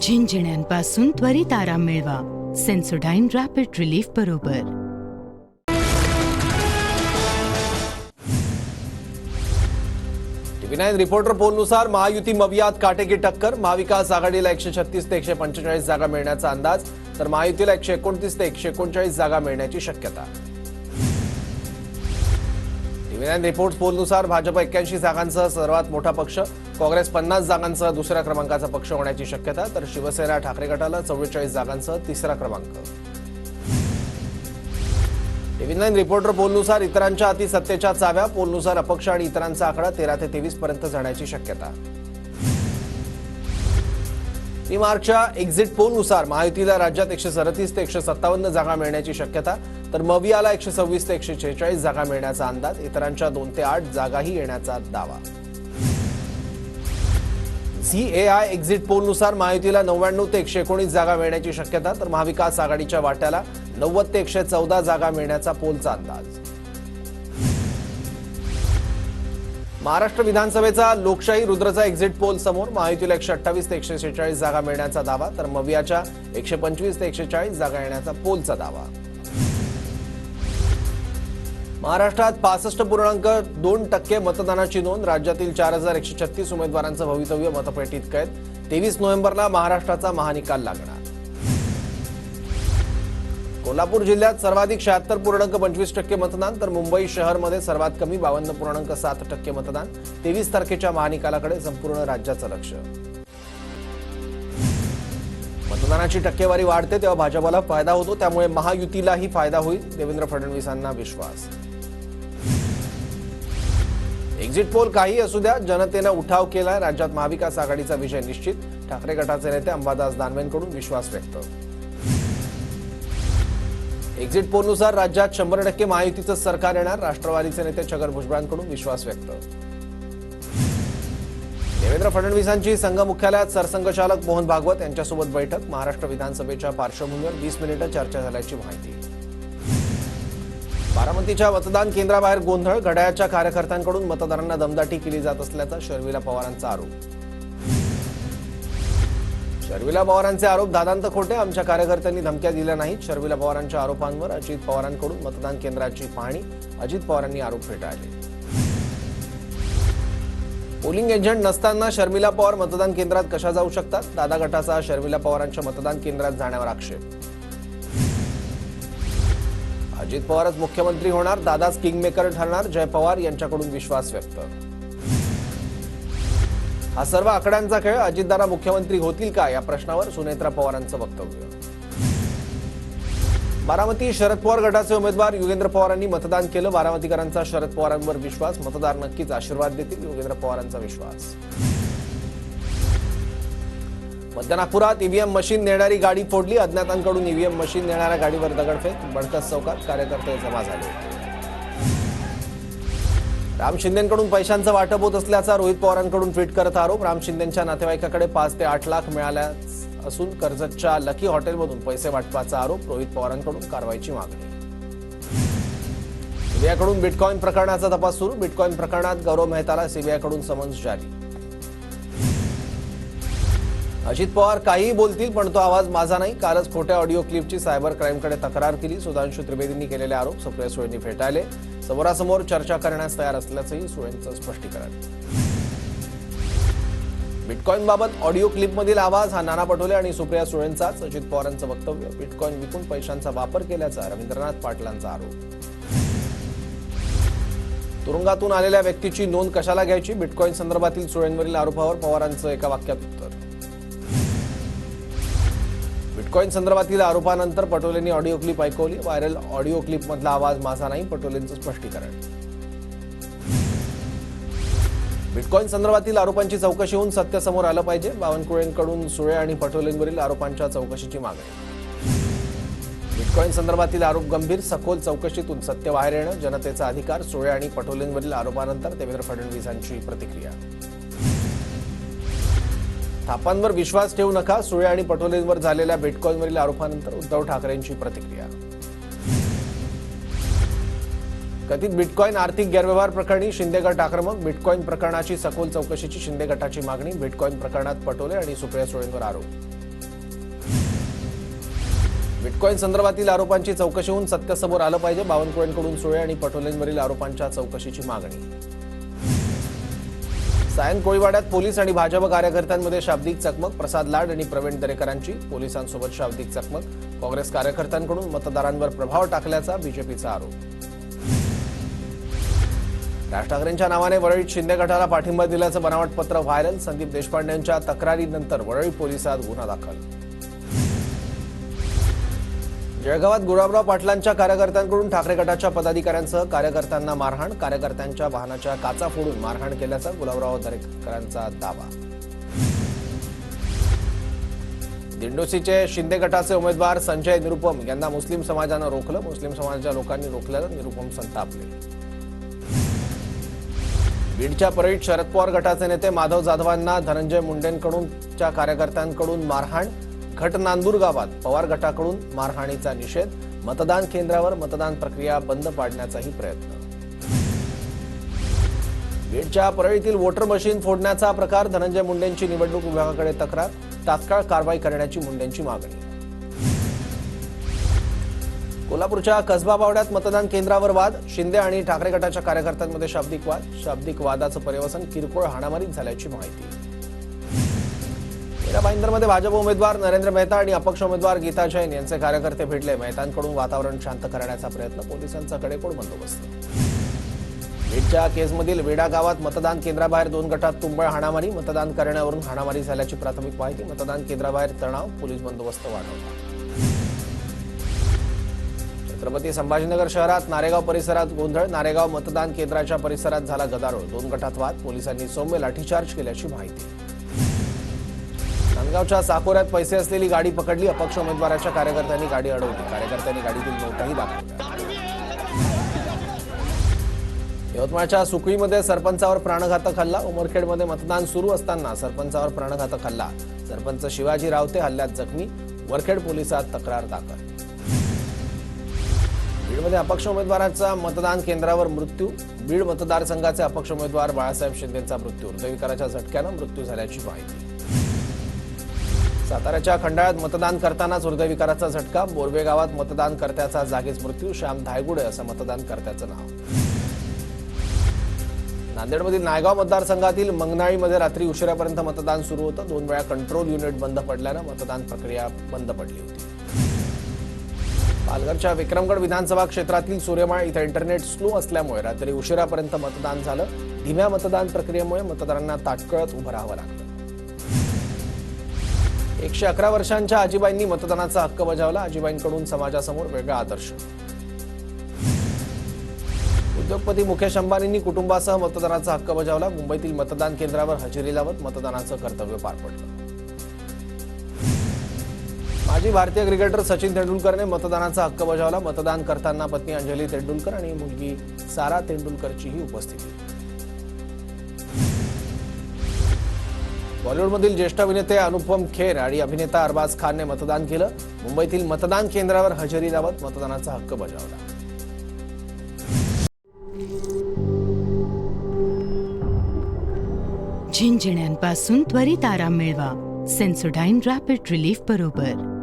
झिंझिण्यांपासून त्वरित आराम मिळवा सेन्सोडाइन रॅपिड रिलीफ बरोबर. TV9 रिपोर्टर पोलनुसार महायुती मवियात काटेकी टक्कर. महाविकास आघाडीला 136 ते 145 जागा मिळण्याचा अंदाज, तर महायुतीला 129 ते 139 जागा मिळण्याची शक्यता. TV9 रिपोर्ट पोलनुसार भाजप 81 जागांसह सर्वात मोठा पक्ष, काँग्रेस 50 जागांसह दुसऱ्या क्रमांकाचा पक्ष होण्याची शक्यता, तर शिवसेना ठाकरे गटाला 44 जागांसह तिसरा क्रमांक. TV9 रिपोर्टर पोलनुसार इतरांच्या हाती सत्तेच्या चाव्या. पोलनुसार अपक्ष आणि इतरांचा आकडा 13 ते 23 पर्यंत जाण्याची शक्यता. मार्चच्या एक्झिट पोलनुसार महायुतीला राज्यात 137 ते 157 जागा मिळण्याची शक्यता, तर मवियाला 126 ते 146 जागा मिळण्याचा अंदाज. इतरांच्या 2 ते 8 जागाही येण्याचा दावा. CAI एक्झिट पोलनुसार महायुतीला 99 ते 119 जागा मिळण्याची शक्यता, तर महाविकास आघाडीच्या वाट्याला 90 ते 114 जागा मिळण्याचा पोलचा अंदाज. महाराष्ट्र विधानसभेचा लोकशाही रुद्रचा एक्झिट पोल समोर. महायुतीला 128 ते 146 जागा मिळण्याचा दावा, तर मवियाच्या 125 ते 140 जागा येण्याचा पोलचा दावा. महाराष्ट्रात 65.2% मतदानाची नोंद. राज्यातील 4136 उमेदवारांचं भवितव्य मतपेटीत कैद. 23 नोव्हेंबरला महाराष्ट्राचा महानिकाल लागणार. कोल्हापूर जिल्ह्यात सर्वाधिक 76.25% मतदान, तर मुंबई शहरमध्ये सर्वात कमी 52.7% मतदान. 23 तारखेच्या महानिकालाकडे संपूर्ण राज्याचं लक्ष. मतदानाची टक्केवारी वाढते तेव्हा भाजपला फायदा होतो, त्यामुळे महायुतीलाही फायदा होईल, देवेंद्र फडणवीसांना विश्वास. एक्झिट पोल काही असू द्या, जनतेनं उठाव केलाय. राज्यात महाविकास आघाडीचा विजय निश्चित. ठाकरे गटाचे नेते अंबादास दानवेंकडून विश्वास व्यक्त. एक्झिट पोलनुसार राज्यात 100% महायुतीचं सरकार येणार. राष्ट्रवादीचे नेते छगन भुजबळांकडून विश्वास व्यक्त. देवेंद्र फडणवीसांची संघ मुख्यालयात सरसंघचालक मोहन भागवत यांच्यासोबत बैठक. महाराष्ट्र विधानसभेच्या पार्श्वभूमीवर 20 मिनिटं चर्चा झाल्याची माहिती. बारामतीच्या मतदान केंद्राबाहेर गोंधळ. घड्याळाच्या कार्यकर्त्यांकडून मतदारांना दमदाटी केली जात असल्याचा शर्मिला पवारांचा आरोप. शर्मिला पवारांचे आरोप दादांत खोटे. आमच्या कार्यकर्त्यांनी धमक्या दिल्या नाहीत. शर्मिला पवारांच्या आरोपांवर अजित पवारांकडून मतदान केंद्राची पाहणी. अजित पवारांनी आरोप फेटाळले. पोलिंग एजंट नसताना शर्मिला पवार मतदान केंद्रात कशा जाऊ शकतात? दादा गटाचा शर्मिला पवारांच्या मतदान केंद्रात जाण्यावर आक्षेप. अजित पवारच मुख्यमंत्री होणार, दादाच किंगमेकर ठरणार, जय पवार यांच्याकडून विश्वास व्यक्त. हा सर्व आकड्यांचा खेळ. अजितदादा मुख्यमंत्री होतील का या प्रश्नावर सुनेत्रा पवारांचं वक्तव्य. बारामती शरद पवार गटाचे उमेदवार युगेंद्र पवारांनी मतदान केलं. बारामतीकरांचा शरद पवारांवर विश्वास. मतदार नक्कीच आशीर्वाद देतील, युगेंद्र पवारांचा विश्वास. मध्य नागपुरात ईव्हीएम मशीन नेणारी गाडी फोडली. अज्ञातांकडून ईव्हीएम मशीन नेणाऱ्या गाडीवर दगडफेक. बडकस चौकात कार्यकर्ते जमा झाले. राम शिंदेंकडून पैशांचं वाटप होत असल्याचा रोहित पवारांकडून ट्विट करत आरोप. राम शिंदेंच्या नातेवाईकाकडे 5 ते 8 लाख मिळाल्या असून कर्जतच्या लकी हॉटेलमधून पैसे वाटपाचा आरोप. रोहित पवारांकडून कारवाईची मागणी. सीबीआयकडून बिटकॉइन प्रकरणाचा तपास सुरू. बिटकॉइन प्रकरणात गौरव मेहताला सीबीआयकडून समन्स जारी. अजित पवार काहीही बोलतील पण तो आवाज माझा नाही. कालच खोट्या ऑडिओ क्लिपची सायबर क्राईमकडे तक्रार केली. सुधांशु त्रिवेदींनी केलेले आरोप सुप्रिया सुळेंनी फेटाळले. समोरासमोर चर्चा करण्यास तयार असल्याचंही सुळेंचं स्पष्टीकरण. बिटकॉइनबाबत ऑडिओ क्लिपमधील आवाज हा नाना पटोले आणि सुप्रिया सुळेंचाच. अजित पवारांचं वक्तव्य. बिटकॉइन विकून पैशांचा वापर केल्याचा रवींद्रनाथ पाटलांचा आरोप. तुरुंगातून आलेल्या व्यक्तीची नोंद कशाला घ्यायची? बिटकॉइन संदर्भातील सुळेंवरील आरोपावर पवारांचं एका वाक्यात उत्तर. बिटकॉइन संदर्भातील आरोपानंतर पटोलेंनी ऑडिओ क्लिप ऐकवली. व्हायरल ऑडिओ क्लिपमधला आवाज माझा नाही, पटोलेंचं स्पष्टीकरण. बिटकॉइन संदर्भातील आरोपांची चौकशी होऊन सत्य समोर आलं पाहिजे. बावनकुळेंकडून सुळे आणि पटोलेंवरील आरोपांच्या चौकशीची मागणी. बिटकॉइन संदर्भातील आरोप गंभीर. सखोल चौकशीतून सत्य बाहेर येणं जनतेचा अधिकार. सुळे आणि पटोलेंवरील आरोपानंतर देवेंद्र फडणवीसांची प्रतिक्रिया. थापांवर विश्वास ठेवू नका. सुळे आणि पटोलेंवर झालेल्या बिटकॉइनवरील आरोपानंतर उद्धव ठाकरेंची प्रतिक्रिया. कथित बिटकॉईन आर्थिक गैरव्यवहार प्रकरणी शिंदे गट आक्रमक. बिटकॉईन प्रकरणाची सखोल चौकशीची शिंदे गटाची मागणी. बिटकॉईन प्रकरणात पटोले आणि सुप्रिया सुळेंवर आरोप. बिटकॉईन संदर्भातील आरोपांची चौकशी होऊन सत्य समोर आलं पाहिजे. बावनकुळेंकडून सुळे आणि पटोलेंवरील आरोपांच्या चौकशीची मागणी. सायन कोळीवाड्यात पोलीस आणि भाजप कार्यकर्त्यांमध्ये शाब्दिक चकमक. प्रसाद लाड आणि प्रवीण दरेकरांची पोलिसांसोबत शाब्दिक चकमक. काँग्रेस कार्यकर्त्यांकडून मतदारांवर प्रभाव टाकल्याचा बीजेपीचा आरोप. राज ठाकरेंच्या नावाने वरळीत शिंदे गटाला पाठिंबा दिल्याचं बनावट पत्र व्हायरल. संदीप देशपांडेंच्या तक्रारीनंतर वरळी पोलिसात गुन्हा दाखल. जळगावात गुलाबराव पाटलांच्या कार्यकर्त्यांकडून ठाकरे गटाच्या पदाधिकाऱ्यांसह कार्यकर्त्यांना मारहाण. कार्यकर्त्यांच्या वाहनाच्या काचा फोडून मारहाण केल्याचा गुलाबराव दरेकरांचा दावा. दिंडोशीचे शिंदे गटाचे उमेदवार संजय निरुपम यांना मुस्लिम समाजानं रोखलं. मुस्लिम समाजाच्या लोकांनी रोखल्यानं निरुपम संतापले. बीडच्या परळीत शरद पवार गटाचे नेते माधव जाधवांना धनंजय मुंडेंकडूनच्या कार्यकर्त्यांकडून मारहाण. घट नांदूर गावात पवार गटाकडून मारहाणीचा निषेध. मतदान केंद्रावर मतदान प्रक्रिया बंद पाडण्याचाही प्रयत्न. बीडच्या परळीतील वोटर मशीन फोडण्याचा प्रकार. धनंजय मुंडेंची निवडणूक विभागाकडे तक्रार. तात्काळ कारवाई करण्याची मुंडेंची मागणी. कोल्हापूरच्या कसबा बावड्यात मतदान केंद्रावर वाद. शिंदे आणि ठाकरे गटाच्या कार्यकर्त्यांमध्ये शाब्दिक वाद. शाब्दिक वादाचं पर्यवसन किरकोळ हाणामारीत झाल्याची माहिती. मीरा भाईंदरमध्ये भाजप उमेदवार नरेंद्र मेहता आणि अपक्ष उमेदवार गीता जैन यांचे कार्यकर्ते भेटले. मेहतांकडून वातावरण शांत करण्याचा प्रयत्न. पोलिसांचा कडेकोट बंदोबस्त. बीडच्या केजमधील वेडा गावात मतदान केंद्राबाहेर 2 गटात तुंबळ हाणामारी. मतदान करण्यावरून हाणामारी झाल्याची प्राथमिक माहिती. मतदान केंद्राबाहेर तणाव. पोलीस बंदोबस्त वाढवला. छत्रपती संभाजीनगर शहरात नारेगाव परिसरात गोंधळ. नारेगाव मतदान केंद्राच्या परिसरात झाला गदारोळ. 2 गटात वाद. पोलिसांनी सौम्य लाठीचार्ज केल्याची माहिती. नांदगावच्या साकोऱ्यात पैसे असलेली गाडी पकडली. अपक्ष उमेदवाराच्या कार्यकर्त्यांनी गाडी अडवली. कार्यकर्त्यांनी गाडीतील नोटाही दाखवल्या. यवतमाळच्या सुकळीमध्ये सरपंचावर प्राणघातक हल्ला. उमरखेडमध्ये मतदान सुरू असताना सरपंचावर प्राणघातक हल्ला. सरपंच शिवाजी रावते हल्ल्यात जखमी. वरखेड पोलिसात तक्रार दाखल. बीडमध्ये अपक्ष उमेदवाराचा मतदान केंद्रावर मृत्यू. बीड मतदारसंघाचे अपक्ष उमेदवार बाळासाहेब शिंदेंचा मृत्यू. हृदयविकाराच्या झटक्यानं मृत्यू झाल्याची माहिती. साताऱ्याच्या खंडाळ्यात मतदान करतानाच हृदयविकाराचा झटका. बोरवे गावात मतदानकर्त्याचा जागीच मृत्यू. श्याम धायगुडे असं मतदानकर्त्याचं नाव. नांदेडमधील नायगाव मतदारसंघातील मंगनाळीमध्ये रात्री उशिरापर्यंत मतदान सुरू होतं. 2 वेळा कंट्रोल युनिट बंद पडल्यानं मतदान प्रक्रिया बंद पडली होती. पालघरच्या विक्रमगड विधानसभा क्षेत्रातील सूर्यमाळ इथं इंटरनेट स्लो असल्यामुळे रात्री उशिरापर्यंत मतदान झालं. धीम्या मतदान प्रक्रियेमुळे मतदारांना ताटकळत उभं राहावं लागलं. 111 वर्षांच्या आजीबाईंनी मतदानाचा हक्क बजावला. आजीबाईंकडून समाजासमोर वेगळा आदर्श. उद्योगपती मुकेश अंबानींनी कुटुंबासह मतदानाचा हक्क बजावला. मुंबईतील मतदान केंद्रावर हजेरी लावत मतदानाचं कर्तव्य पार पडलं. माजी भारतीय क्रिकेटर सचिन तेंडुलकरने मतदानाचा हक्क बजावला. मतदान करताना पत्नी अंजली तेंडुलकर आणि मुलगी सारा तेंडुलकरचीही उपस्थिती. बॉलिवूडमधील ज्येष्ठ अभिनेते अनुपम खेर आणि अभिनेता अरबाज खानने मतदान केलं. मुंबईतील मतदान केंद्रावर हजेरी लावत मतदानाचा हक्क बजावला. झिंझिण्यांपासून त्वरित आराम मिळवा. सेन्सोडाईन रॅपिड रिलीफ बरोबर.